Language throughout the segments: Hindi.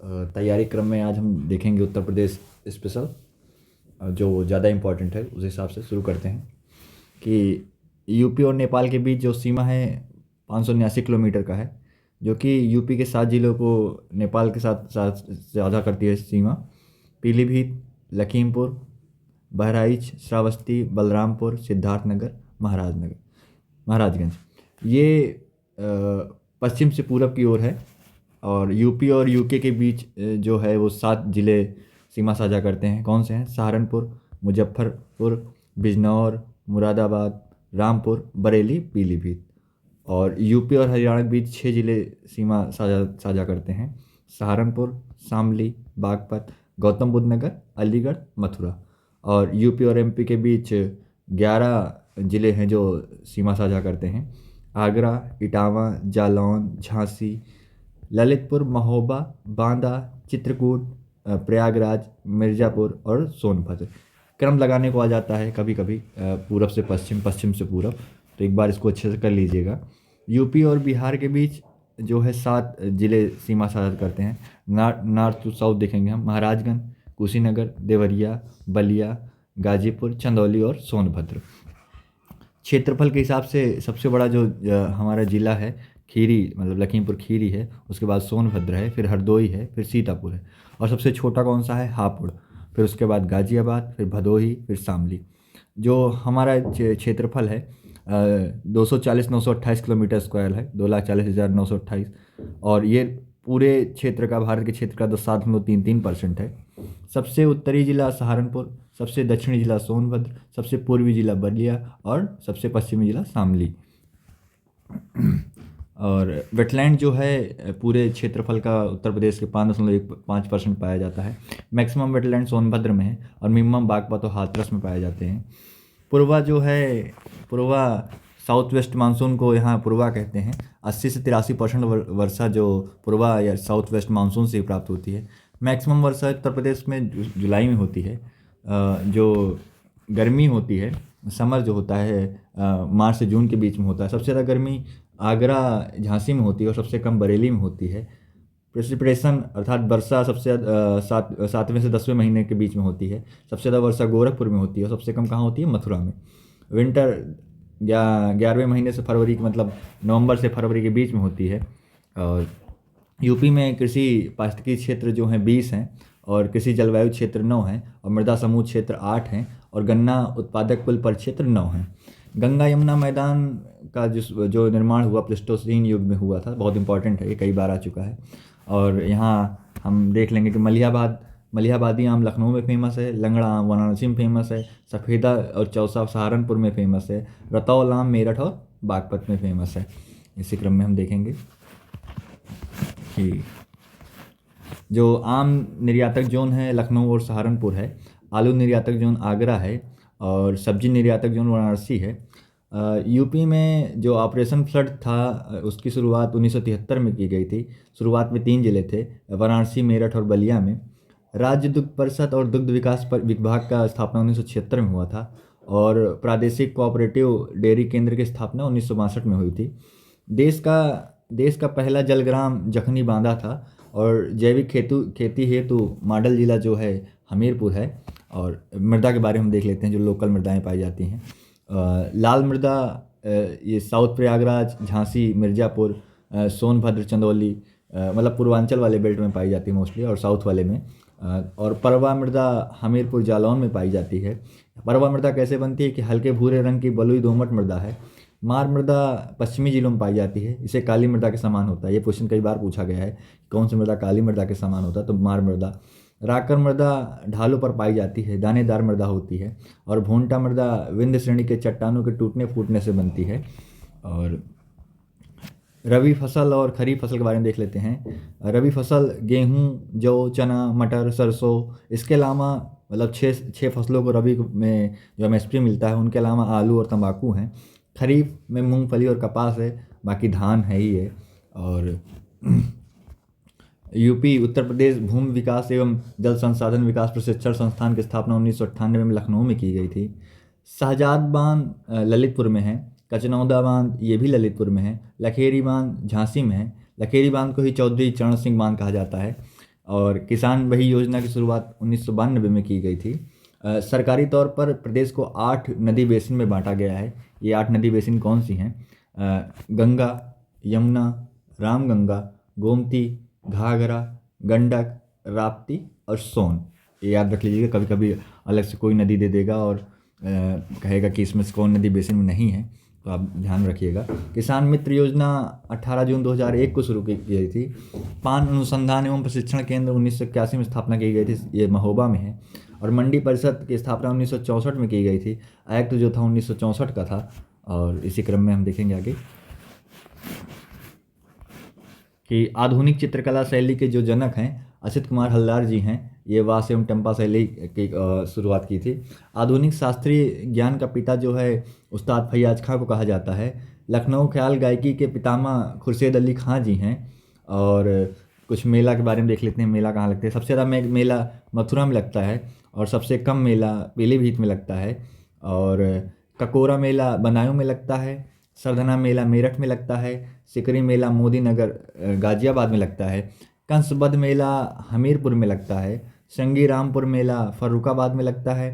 तैयारी क्रम में आज हम देखेंगे उत्तर प्रदेश स्पेशल, जो ज़्यादा इम्पोर्टेंट है उस हिसाब से शुरू करते हैं कि यूपी और नेपाल के बीच जो सीमा है 579 किलोमीटर का है, जो कि यूपी के 7 जिलों को नेपाल के साथ साथ साझा करती है सीमा। पीलीभीत, लखीमपुर, बहराइच, श्रावस्ती, बलरामपुर, सिद्धार्थनगर, महाराजगंज। ये पश्चिम से पूरब की ओर है और यूपी और यूके के बीच जो है वो 7 ज़िले सीमा साझा करते हैं। कौन से हैं? सहारनपुर, मुजफ्फरपुर, बिजनौर, मुरादाबाद, रामपुर, बरेली, पीलीभीत। और यूपी और हरियाणा के बीच 6 ज़िले सीमा साझा साझा करते हैं। सहारनपुर, शामली, बागपत, गौतम बुद्ध नगर, अलीगढ़, मथुरा। और यूपी और एमपी के बीच 11 ज़िले हैं जो सीमा साझा करते हैं। आगरा, इटावा, जालौन, झांसी, ललितपुर, महोबा, बांदा, चित्रकूट, प्रयागराज, मिर्ज़ापुर और सोनभद्र। क्रम लगाने को आ जाता है कभी कभी पूरब से पश्चिम, पश्चिम से पूरब, तो एक बार इसको अच्छे से कर लीजिएगा। यूपी और बिहार के बीच जो है 7 ज़िले सीमा साझा करते हैं। नॉर्थ टू साउथ देखेंगे हम। महाराजगंज, कुशीनगर, देवरिया, बलिया, गाजीपुर, चंदौली और सोनभद्र। क्षेत्रफल के हिसाब से सबसे बड़ा जो हमारा ज़िला है खीरी, मतलब लखीमपुर खीरी है, उसके बाद सोनभद्र है, फिर हरदोई है, फिर सीतापुर है। और सबसे छोटा कौन सा है? हापुड़। फिर उसके बाद गाजियाबाद, फिर भदोही, फिर शामली। जो हमारा क्षेत्रफल है 240,928 किलोमीटर स्क्वायर है, 2,40,928। और ये पूरे क्षेत्र का, भारत के क्षेत्र का 10.33% है। सबसे उत्तरी जिला सहारनपुर, सबसे दक्षिणी जिला सोनभद्र, सबसे पूर्वी जिला बलिया और सबसे पश्चिमी जिला शामली। और वेटलैंड जो है पूरे क्षेत्रफल का उत्तर प्रदेश के 5.15% पाया जाता है। मैक्सिमम वेटलैंड सोनभद्र में है और मिनिमम बागपत और हाथरस में पाए जाते हैं। पूर्वा जो है, पूर्वा साउथ वेस्ट मानसून को यहाँ पूर्वा कहते हैं। 80 से 83% वर्षा जो पूर्वा या साउथ वेस्ट मानसून से ही प्राप्त होती है। मैक्सिमम वर्षा उत्तर प्रदेश में जुलाई में होती है। जो गर्मी होती है, समर जो होता है मार्च से जून के बीच में होता है। सबसे ज़्यादा गर्मी आगरा, झांसी में होती है और सबसे कम बरेली में होती है। प्रेसिपिटेशन अर्थात वर्षा सबसे 7वें से 10वें महीने के बीच में होती है। सबसे ज़्यादा वर्षा गोरखपुर में होती है और सबसे कम कहाँ होती है? मथुरा में। विंटर 11वें महीने से फरवरी, मतलब नवंबर से फरवरी के बीच में होती है। और यूपी में कृषि पारिस्थितिकी क्षेत्र जो हैं 20 हैं और कृषि जलवायु क्षेत्र 9 हैं और मृदा समूह क्षेत्र 8 हैं और गन्ना उत्पादक कुल परिक्षेत्र 9 हैं। गंगा यमुना मैदान का जो निर्माण हुआ प्लेस्टोसीन युग में हुआ था, बहुत इंपॉर्टेंट है, ये कई बार आ चुका है। और यहाँ हम देख लेंगे कि मलिहाबादी आम लखनऊ में फेमस है, लंगड़ा आम वाराणसी में फेमस है, सफ़ेदा और चौसा सहारनपुर में फेमस है, रतौल आम मेरठ और बागपत में फेमस है। इसी क्रम में हम देखेंगे कि जो आम निर्यातक जोन है लखनऊ और सहारनपुर है, आलू निर्यातक जोन आगरा है और सब्जी निर्यातक जोन वाराणसी है। यूपी में जो ऑपरेशन फ्लड था उसकी शुरुआत 1973 में की गई थी। शुरुआत में 3 जिले थे, वाराणसी, मेरठ और बलिया में। राज्य दुग्ध परिषद और दुग्ध विकास विभाग का स्थापना 1976 में हुआ था और प्रादेशिक कोऑपरेटिव डेयरी केंद्र की स्थापना 1962 में हुई थी। देश का पहला जलग्राम जखनी बांधा था और जैविक खेती हेतु मॉडल जिला जो है हमीरपुर है। और मृदा के बारे में हम देख लेते हैं, जो लोकल मृदाएं पाई जाती हैं। लाल मृदा ये साउथ प्रयागराज, झांसी, मिर्ज़ापुर, सोनभद्र, चंदौली, मतलब पूर्वांचल वाले बेल्ट में पाई जाती है मोस्टली, और साउथ वाले में। और परवा मृदा हमीरपुर, जालौन में पाई जाती है। परवा मृदा कैसे बनती है कि हल्के भूरे रंग की बलुई दोमट मृदा है। मार मृदा पश्चिमी जिलों में पाई जाती है, इसे काली मृदा के समान होता है। ये क्वेश्चन कई बार पूछा गया है, कौन सी मृदा काली मृदा के समान होता है, तो मार मृदा। राकर मृदा ढालों पर पाई जाती है, दानेदार मृदा होती है। और भोंटा मृदा विंध्य श्रेणी के चट्टानों के टूटने फूटने से बनती है। और रबी फसल और खरीफ फसल के बारे में देख लेते हैं। रबी फसल गेहूँ, जौ, चना, मटर, सरसों, इसके अलावा मतलब छः फसलों को रबी में जो एमएसपी मिलता है, उनके अलावा आलू और तंबाकू हैं। खरीफ में मूंगफली और कपास है, बाकी धान है ही है। और यूपी उत्तर प्रदेश भूमि विकास एवं जल संसाधन विकास प्रशिक्षण संस्थान की स्थापना 1998 में लखनऊ में की गई थी। शाहजाद बांध ललितपुर में है। कचनौदा बांध ये भी ललितपुर में है। लखेरी बांध झांसी में है। लखेरी बांध को ही चौधरी चरण सिंह बांध कहा जाता है। और किसान वही योजना की शुरुआत 1992 में की गई थी। सरकारी तौर पर प्रदेश को 8 नदी बेसिन में बांटा गया है। ये 8 नदी बेसिन कौन सी हैं? गंगा, यमुना, रामगंगा, गोमती, घाघरा, गंडक, राप्ती और सोन। ये याद रख लीजिएगा, कभी कभी अलग से कोई नदी दे देगा और कहेगा कि इसमें से कौन नदी बेसिन में नहीं है, तो आप ध्यान रखिएगा। किसान मित्र योजना 18 जून 2001 को शुरू की गई थी। पान अनुसंधान एवं प्रशिक्षण केंद्र 1981 में स्थापना की गई थी, ये महोबा में है। और मंडी परिषद की स्थापना 1964 में की गई थी। एक्ट जो था 1964 का था। और इसी क्रम में हम देखेंगे आगे कि आधुनिक चित्रकला शैली के जो जनक हैं असित कुमार हल्दार जी हैं। ये वास एवं टंपा शैली की शुरुआत की थी। आधुनिक शास्त्रीय ज्ञान का पिता जो है उस्ताद फैयाज खां को कहा जाता है। लखनऊ ख्याल गायकी के पितामह खुर्शीद अली खां जी हैं। और कुछ मेला के बारे में देख लेते हैं, मेला कहाँ लगते हैं। सबसे ज़्यादा मेला मथुरा में लगता है और सबसे कम मेला पीलीभीत में लगता है। और ककोरा मेला बदायूं में लगता है। सरधना मेला मेरठ में लगता है। सिकरी मेला मोदी नगर गाजियाबाद में लगता है। कंसबद्ध मेला हमीरपुर में लगता है। संगी रामपुर मेला फर्रुखाबाद में लगता है।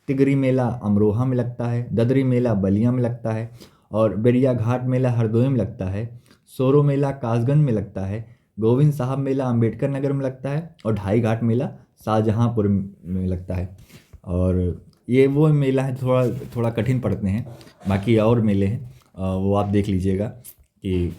तिगरी मेला अमरोहा में लगता है। ददरी मेला बलिया में लगता है। और बेरिया घाट मेला हरदोई में लगता है। सोरो मेला कासगंज में लगता है। गोविंद साहब मेला अंबेडकर नगर में लगता है। और ढाई घाट मेला शाहजहाँपुर में लगता है। और ये वो मेला है थोड़ा थोड़ा कठिन पड़ते हैं, बाकी और मेले हैं वो आप देख लीजिएगा। कि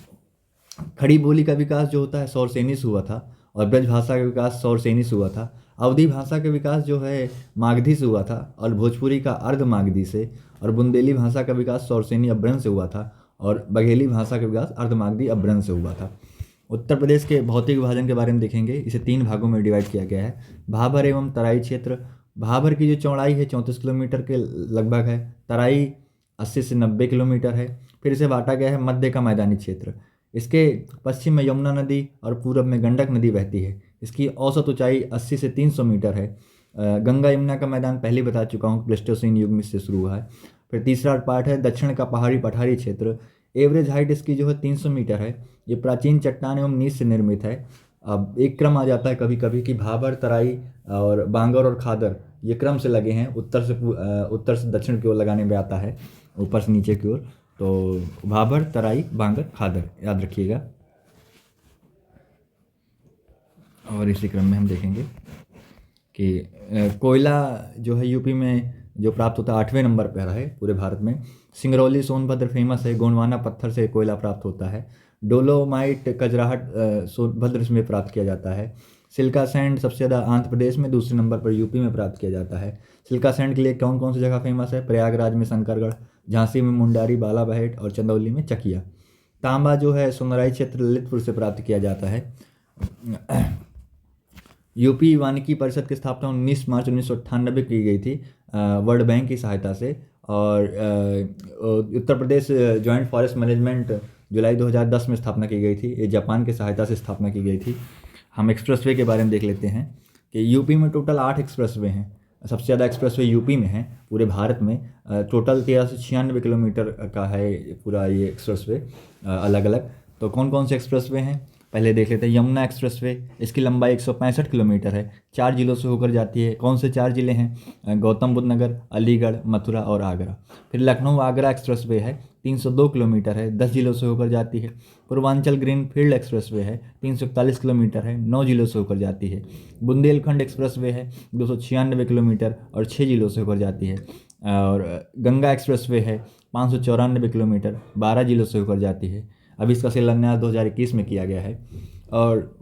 खड़ी बोली का विकास जो होता है सौरसेनी से हुआ था। और ब्रज भाषा का विकास सौरसेनी से हुआ था। अवधी भाषा का विकास जो है मागधी से हुआ था और भोजपुरी का अर्ध मागधी से। और बुंदेली भाषा का विकास सौरसेनी अब्रन से हुआ था और बघेली भाषा का विकास अर्ध मागधी अब्रन से हुआ था। उत्तर प्रदेश के भौतिक विभाजन के बारे में देखेंगे। इसे 3 भागों में डिवाइड किया गया है। भाबर एवं तराई क्षेत्र। भाबर की जो चौड़ाई है 34 किलोमीटर के लगभग है। तराई 80 से 90 किलोमीटर है। फिर इसे बांटा गया है मध्य का मैदानी क्षेत्र। इसके पश्चिम में यमुना नदी और पूरब में गंडक नदी बहती है। इसकी औसत ऊंचाई 80 से 300 मीटर है। गंगा यमुना का मैदान पहले बता चुका हूँ, प्लेस्टोसीन युग में से शुरू हुआ है। फिर तीसरा पार्ट है दक्षिण का पहाड़ी पठारी क्षेत्र। एवरेज हाइट इसकी जो है 300 मीटर है। ये प्राचीन चट्टान एवं नीच से निर्मित है। अब एक क्रम आ जाता है कभी कभी कि भाबर, तराई और बांगर और खादर ये क्रम से लगे हैं। उत्तर से दक्षिण की ओर लगाने में आता है, ऊपर से नीचे की ओर। तो भाबर, तराई, बांगर, खादर याद रखिएगा। और इसी क्रम में हम देखेंगे कि कोयला जो है यूपी में जो प्राप्त होता है 8वें नंबर पर है पूरे भारत में। सिंगरौली सोनभद्र फेमस है। गोंडवाना पत्थर से कोयला प्राप्त होता है। डोलोमाइट कजराहट सोनभद्र में प्राप्त किया जाता है। सिल्का सैंड सबसे ज़्यादा आंध्र प्रदेश में, दूसरे नंबर पर यूपी में प्राप्त किया जाता है। सिल्का सैंड के लिए कौन कौन सी जगह फेमस है? प्रयागराज में शंकरगढ़, झांसी में मुंडारी बालाबहेट और चंदौली में चकिया। तांबा जो है सोनराई क्षेत्र ललितपुर से प्राप्त किया जाता है। यूपी वानिकी परिषद की स्थापना 19 मार्च 1998 की गई थी वर्ल्ड बैंक की सहायता से। और Uttar Pradesh joint forest management जुलाई 2010 में स्थापना की गई थी। ये जापान की सहायता से स्थापना की गई थी। हम एक्सप्रेसवे के बारे में देख लेते हैं कि यूपी में टोटल 8 एक्सप्रेसवे हैं। सबसे ज़्यादा एक्सप्रेसवे यूपी में है पूरे भारत में। टोटल 1396 किलोमीटर का है पूरा ये एक्सप्रेसवे अलग अलग। तो कौन कौन से एक्सप्रेसवे हैं पहले देख लेते हैं। यमुना एक्सप्रेसवे, इसकी लंबाई 165 किलोमीटर है। 4 जिलों से होकर जाती है। कौन से 4 जिले हैं? गौतम बुद्ध नगर, अलीगढ़, मथुरा और आगरा। फिर लखनऊ आगरा एक्सप्रेसवे है, 302 किलोमीटर है, 10 जिलों से होकर जाती है। पूर्वांचल ग्रीन फील्ड एक्सप्रेसवे है, 341 किलोमीटर है, 9 जिलों से होकर जाती है। बुंदेलखंड एक्सप्रेसवे है, 296 किलोमीटर और 6 जिलों से होकर जाती है। और गंगा एक्सप्रेसवे है, 594 किलोमीटर, 12 जिलों से होकर जाती है। अभी इसका शिलान्यास 2021 में किया गया है। और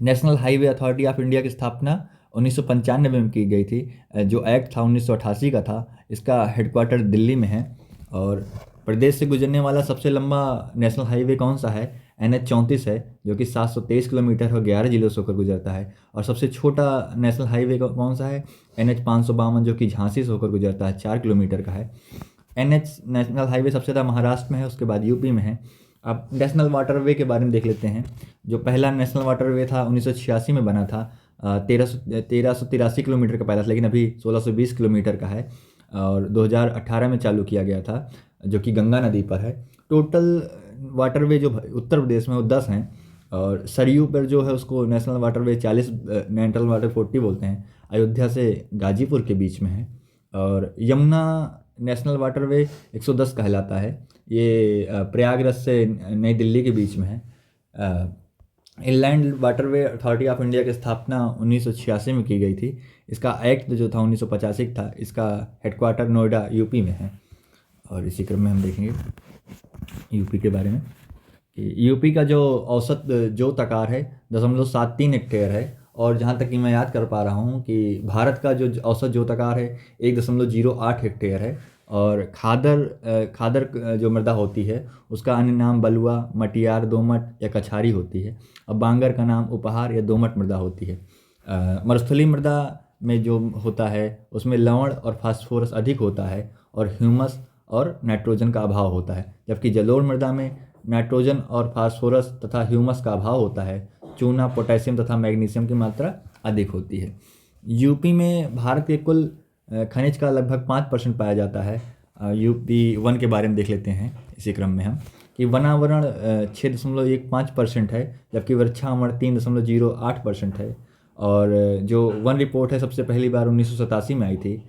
national highway authority of India की स्थापना 1995 में की गई थी। जो एक्ट था 1988 का था। इसका हेडक्वार्टर दिल्ली में है। और प्रदेश से गुजरने वाला सबसे लंबा नेशनल हाईवे कौन सा है? NH 34 है, जो कि 723 किलोमीटर और 11 जिलों से होकर गुजरता है। और सबसे छोटा नेशनल हाईवे कौन सा है? NH 552, जो कि झांसी से होकर गुजरता है, 4 किलोमीटर का है। NH नेशनल हाईवे सबसे ज़्यादा महाराष्ट्र में है, उसके बाद यूपी में है। अब नेशनल वाटरवे के बारे में देख लेते हैं। जो पहला नेशनल वाटरवे था 1986 में बना था। 1383 किलोमीटर का पहला था, लेकिन अभी 1620 किलोमीटर का है। और 2018 में चालू किया गया था, जो कि गंगा नदी पर है। टोटल वाटरवे जो उत्तर प्रदेश में वो 10 हैं। और सरयू पर जो है उसको नेशनल वाटरवे 40, नेशनल वाटर 40 बोलते हैं, अयोध्या से गाजीपुर के बीच में है। और यमुना नेशनल वाटरवे 110 कहलाता है, ये प्रयागराज से नई दिल्ली के बीच में है। Inland waterway authority of India की स्थापना 1986 में की गई थी। इसका एक्ट जो था 1985 था। इसका हेडक्वार्टर नोएडा यूपी में है। और इसी क्रम में हम देखेंगे यूपी के बारे में कि यूपी का जो औसत जोत आकार है 0.73 हेक्टेयर है। और जहाँ तक कि मैं याद कर पा रहा हूँ कि भारत का जो औसत जोत आकार है 1.08 हेक्टेयर है। और खादर जो मृदा होती है उसका अन्य नाम बलुआ, मटियार, दोमट या कछारी होती है। और बांगर का नाम उपहार या दोमट मृदा होती है। मरुस्थलीय मृदा में जो होता है उसमें लवण और फास्फोरस अधिक होता है और ह्यूमस और नाइट्रोजन का अभाव होता है। जबकि जलोढ़ मृदा में नाइट्रोजन और फास्फोरस तथा ह्यूमस का अभाव होता है। चूना, पोटेशियम तथा मैग्नीशियम की मात्रा अधिक होती है। यूपी में भारत के कुल खनिज का लगभग 5% पाया जाता है। यूपी वन के बारे में देख लेते हैं इसी क्रम में हम कि वनावरण 6.15% है, जबकि वृक्षावरण 3.08% है। और जो वन रिपोर्ट है सबसे पहली बार 1987 में आई थी।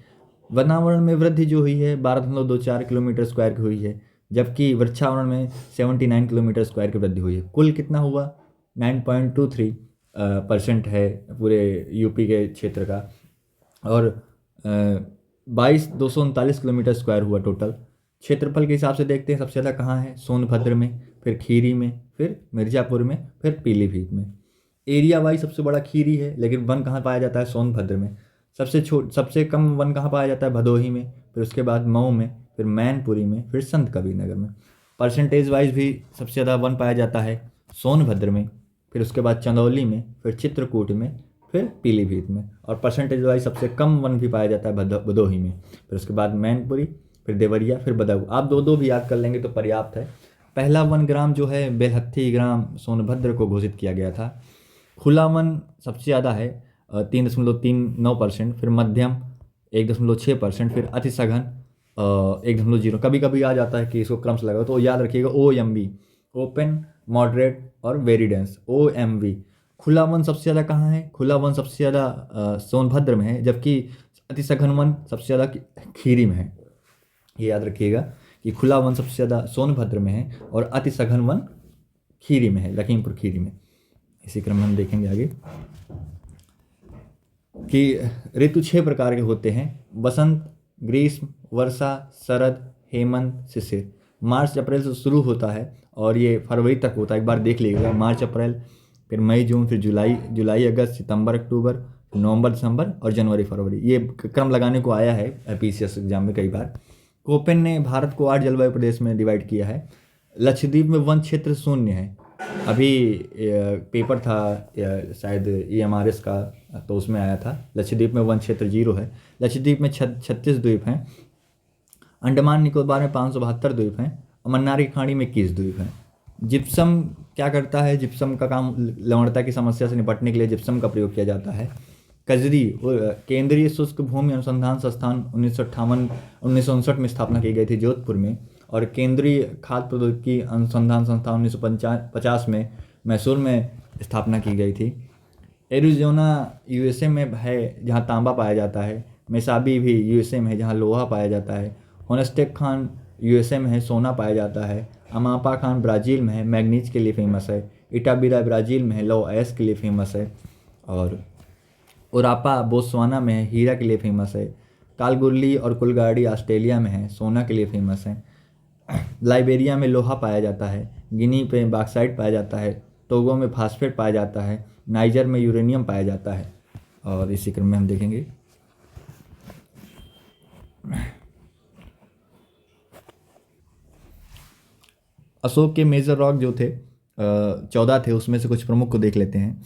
वनावरण में वृद्धि जो हुई है 12.24 किलोमीटर स्क्वायर की हुई है, जबकि वृक्षावरण में 79 किलोमीटर स्क्वायर की वृद्धि हुई है। कुल कितना हुआ 9.23% है पूरे यूपी के क्षेत्र का। और 22,239 किलोमीटर स्क्वायर हुआ टोटल। क्षेत्रफल के हिसाब से देखते हैं सबसे ज़्यादा कहाँ है, सोनभद्र में, फिर खीरी में, फिर मिर्ज़ापुर में, फिर पीलीभीत में। एरिया वाइज सबसे बड़ा खीरी है, लेकिन वन कहाँ पाया जाता है, सोनभद्र में। सबसे कम वन कहाँ पाया जाता है, भदोही में, फिर उसके बाद मऊ में, फिर मैनपुरी में, फिर संत कबीरनगर में। परसेंटेज वाइज भी सबसे ज़्यादा वन पाया जाता है सोनभद्र में, फिर उसके बाद चंदौली में, फिर चित्रकूट में, फिर पीलीभीत में। और परसेंटेज वाइज सबसे कम वन भी पाया जाता है भदोही में, फिर उसके बाद मैनपुरी, फिर देवरिया, फिर बदायूं। आप दो दो भी याद कर लेंगे तो पर्याप्त है। पहला वन ग्राम जो है बेलहत्थी ग्राम सोनभद्र को घोषित किया गया था। खुला वन सबसे ज़्यादा है 3.39%, फिर मध्यम 1.6%, फिर अति सघन 1.0। कभी कभी आ जाता है कि इसको क्रम से लगाओ तो याद रखिएगा OMV, ओपन, मॉडरेट और वेरी डेंस, OMV। खुला वन सबसे ज़्यादा कहाँ है, खुला वन सबसे ज़्यादा सोनभद्र में है, जबकि अति सघन वन सबसे ज़्यादा खीरी में है। ये याद रखिएगा कि खुला वन सबसे ज़्यादा सोनभद्र में है और अति सघन वन खीरी में है, लखीमपुर खीरी में। इसी क्रम में हम देखेंगे आगे कि ऋतु 6 प्रकार के होते हैं: बसंत, ग्रीष्म, वर्षा, शरद, हेमंत, शिशिर। मार्च अप्रैल से शुरू होता है और ये फरवरी तक होता है। एक बार देख लीजिएगा, मार्च अप्रैल, फिर मई जून, फिर जुलाई अगस्त, सितंबर अक्टूबर, नवंबर दिसंबर और जनवरी फरवरी। ये क्रम लगाने को आया है PCS एग्जाम में कई बार। कोपेन ने भारत को 8 जलवायु प्रदेश में डिवाइड किया है। लक्षद्वीप में वन क्षेत्र शून्य है। अभी पेपर था शायद EMRS का, तो उसमें आया था लक्षद्वीप में वन क्षेत्र 0 है। लक्षद्वीप में 36 द्वीप हैं। अंडमान निकोबार में 572 द्वीप हैं। मन्नार की खाड़ी में 21 द्वीप हैं। जिप्सम क्या करता है, जिप्सम का काम लवणता की समस्या से निपटने के लिए जिप्सम का प्रयोग किया जाता है। कजरी केंद्रीय शुष्क भूमि अनुसंधान संस्थान 1959 में स्थापना की गई थी जोधपुर में। और केंद्रीय खाद्य प्रौद्योगिकी अनुसंधान संस्थान 1950 में मैसूर में स्थापना की गई थी। एरिज़ोना USA में है जहाँ तांबा पाया जाता है। मेसाबी भी USA में है जहाँ लोहा पाया जाता है। होनेस्टेक खान USA में है, सोना पाया जाता है। अमापा खान ब्राज़ील में है, मैग्नीज के लिए फेमस है। इटाबिरा ब्राज़ील में है, लो एस के लिए फेमस है। और ओरापा बोत्सवाना में है, हीरा के लिए फेमस है। कालगुरली और कुलगाड़ी ऑस्ट्रेलिया में है, सोना के लिए फेमस है। लाइबेरिया में लोहा पाया जाता है। गिनी पे बॉक्साइट पाया जाता है। टोगो में फास्फेट पाया जाता है। नाइजर में यूरेनियम पाया जाता है। और इसी क्रम में हम देखेंगे अशोक के मेजर रॉक जो थे 14 थे, उसमें से कुछ प्रमुख को देख लेते हैं।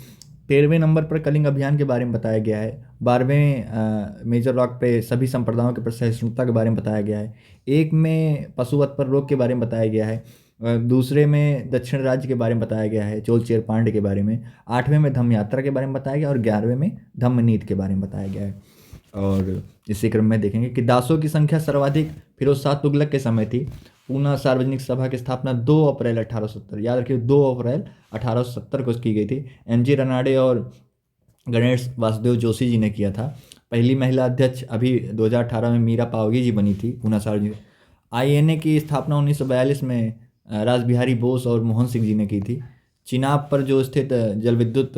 13वें नंबर पर कलिंग अभियान के बारे में बताया गया है। 12वें मेजर रॉक पे सभी संप्रदायों के प्रति सहिष्णुता के बारे में बताया गया है। 1 में पशुवध पर रोक के बारे में बताया गया है। दूसरे में दक्षिण राज्य के बारे में बताया गया है, चोलचेर पांड्य के बारे में। 8वें में धम्म यात्रा के बारे में बताया गया और 11वें में धम्मनीति के बारे में बताया गया है। और इसी क्रम में देखेंगे कि दासों की संख्या सर्वाधिक फिरोज शाह तुगलक के समय थी। पूना सार्वजनिक सभा की स्थापना 2 अप्रैल 1870, याद रखिए 2 अप्रैल 1870 को की गई थी। एम.जी. रनाडे और गणेश वासुदेव जोशी जी ने किया था। पहली महिला अध्यक्ष अभी 2018 में मीरा पावगी जी बनी थी पूना सार्वजनिक। आईएनए की स्थापना 1942 में रास बिहारी बोस और मोहन सिंह जी ने की थी। चिनाब पर जो स्थित जल विद्युत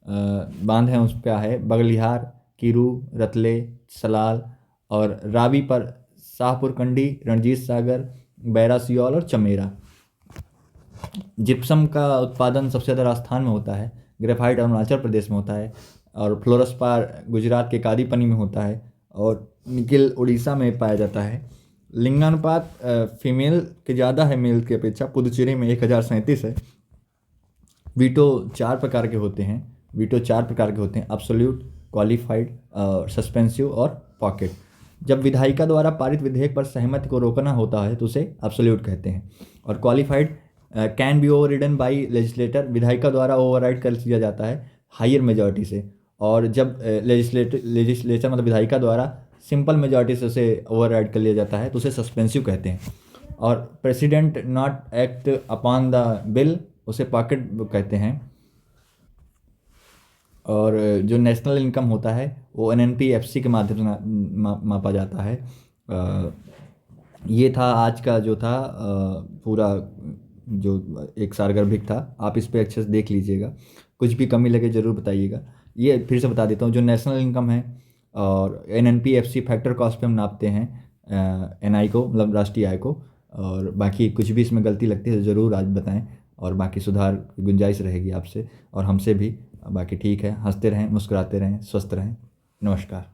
बांध है उस क्या है, बगलिहार, किरू, रतले, सलाल, और रावी पर शाहपुर कंडी, रणजीत सागर, बैरा सियोल और चमेरा। जिप्सम का उत्पादन सबसे ज़्यादा राजस्थान में होता है, ग्रेफाइट अरुणाचल प्रदेश में होता है, और फ्लोरस्पार गुजरात के कादीपनी में होता है, और निकिल उड़ीसा में पाया जाता है। लिंगानुपात फीमेल के ज़्यादा है मेल की अपेक्षा। पुदुचेरी में 1037 है। वीटो 4 प्रकार के होते हैं। एब्सोल्यूट, क्वालिफाइड, सस्पेंसिव और पॉकेट। जब विधायिका द्वारा पारित विधेयक पर सहमति को रोकना होता है तो उसे एब्सोल्यूट कहते हैं। और qualified can be overridden by legislator, विधायिका द्वारा ओवरराइड कर लिया जाता है हायर मेजॉरिटी से। और जब लेजिस्लेचर मतलब विधायिका द्वारा सिंपल मेजॉरिटी से उसे ओवरराइड कर लिया जाता है तो उसे सस्पेंसिव कहते हैं। और president not act upon the bill, उसे पॉकेट कहते हैं। और जो नेशनल इनकम होता है वो एनएनपीएफसी के माध्यम से मापा जाता है। ये था आज का जो था पूरा जो एक सारगर्भिक था। आप इस पे अच्छे से देख लीजिएगा, कुछ भी कमी लगे ज़रूर बताइएगा। ये फिर से बता देता हूँ, जो नेशनल इनकम है और एनएनपीएफसी फैक्टर कॉस्ट पे हम नापते हैं एनआई को, मतलब राष्ट्रीय आय को। और बाकी कुछ भी इसमें गलती लगती है तो ज़रूर आज बताएं, और बाकी सुधार की गुंजाइश रहेगी आपसे और हमसे भी। बाकी ठीक है, हंसते रहें, मुस्कुराते रहें, स्वस्थ रहें। नमस्कार।